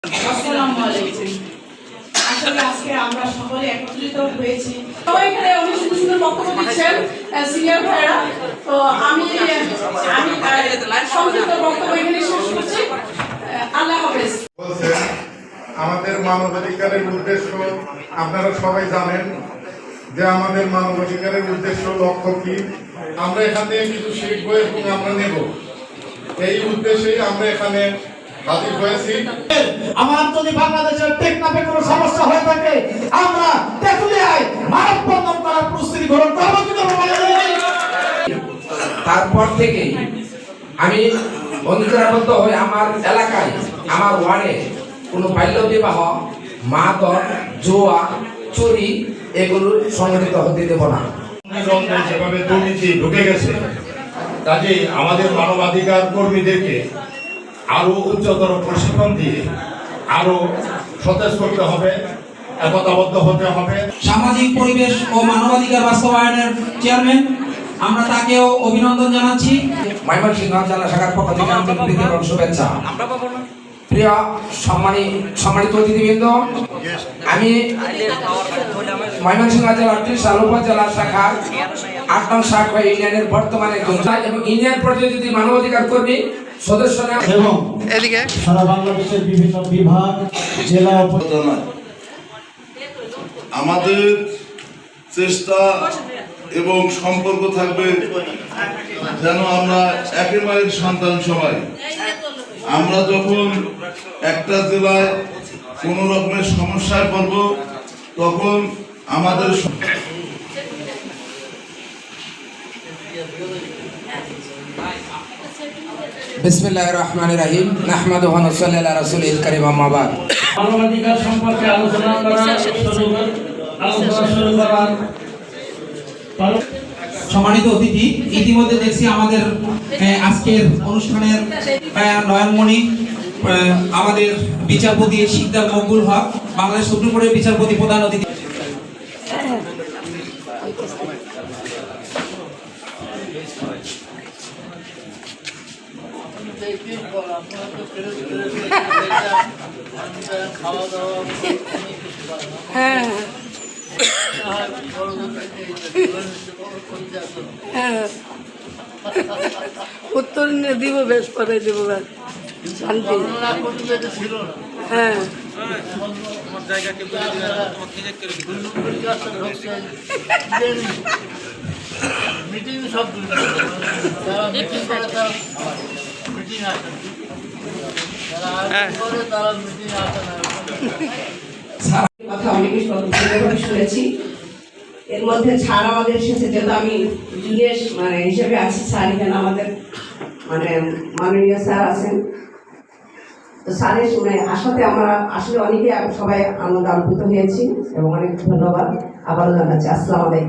আসসালামু আলাইকুম। আসলে আজকে আমরা সকলে একত্রিত হয়েছি। সবাই এখানে অনেক সুন্দর সুন্দর বক্তব্য দিচ্ছেন সিনিয়র ভাইরা। তো আমি সংক্ষিপ্ত বক্তব্য এখানে শেষ করছি। আল্লাহ হাফেজ। আমাদের মানবাধিকারের উদ্দেশ্য আপনারা সবাই জানেন যে আমাদের মানবাধিকারের উদ্দেশ্য লক্ষ্য কি। আমরা এখান থেকে কিছু শিখব এবং আমরা নেব, এই উদ্দেশ্যেই আমরা এখানে হাজির হয়েছি। আমার যদি বাংলাদেশের টেকনাফে কোনো সমস্যা হয়ে থাকে আমরা তেতুলিয়ায় মানববন্ধন করার প্রস্তুতি গ্রহণ করব কি করব তারপর থেকে আমি অঙ্গীকারবদ্ধ হয়ে আমার এলাকায় আমার ওয়ার্ডে কোনো বাল্য বিবাহ, মাদক, জুয়া, চুরি এগুলো সংগঠিত হতে দেব না। যেভাবে দুর্নীতি ঢুকে গেছে, কাজেই আমাদের মানবাধিকার কর্মীদেরকে আরো উচ্চতর প্রশিক্ষণ দিয়ে আরো সতেজ করতে হবে, একতাবদ্ধ হতে হবে। সামাজিক পরিবেশ ও মানবাধিকার বাস্তবায়নের চেয়ারম্যান, আমরা তাকেও অভিনন্দন জানাচ্ছি। ময়মনসিংহ জেলা শাখার পক্ষ থেকে আন্তরিক এবং শুভেচ্ছা। প্রিয় সম্মানিত অতিথিবৃন্দ, আমি ময়মনসিংহ জেলার ত্রিশাল উপজেলা শাখার ৮ নং শাখা ইউনিয়নের বর্তমানে এবং ইউনিয়ন প্রতিনিধি মানবাধিকার কর্মী সদস্য এবং সারা বাংলাদেশের বিভিন্ন বিভাগ, জেলা উপজেলা। আমাদের চেষ্টা এবং সম্পর্ক থাকবে যেন আমরা একের মায়ের সন্তান সবাই। আমরা যখন একটা জেলায় কোনো রকমের সমস্যায় পড়ব তখন আমাদের বিসমিল্লাহির রহমানির রহিম। নাহমাদুহু ওয়া নুসাল্লি আলা রাসূলিল কারীম, আম্মা বাদ। মানবাধিকার সম্পর্কে আলোচনা শুরু করার সম্মানিত অতিথি, ইতিমধ্যে দেখছি আমাদের আজকের অনুষ্ঠানের নয়নমণি আমাদের বিচারপতি শিকদার মকবুল হক, বাংলাদেশ সুপ্রিম কোর্টের বিচারপতি প্রধান অতিথি। হ্যাঁ উত্তর দিব, বেশ পরে দিব শান্তি। হ্যাঁ মিটিং সব মিটিং করে তারা মিটিং আসে, তারা মিটিং আসে না। কথা অনেক শুনেছি। এর মধ্যে ছাড় আমাদের এসেছে, যেহেতু আমি জুনিয়র হিসেবে আছি। স্যার এখানে আমাদের মাননীয় স্যার আছেন। তো স্যারের আসাতে আমরা আসলে অনেকে সবাই আনন্দ আপ্লুত হয়েছি এবং অনেক ধন্যবাদ আবারও জানাচ্ছি। আসসালামু আলাইকুম।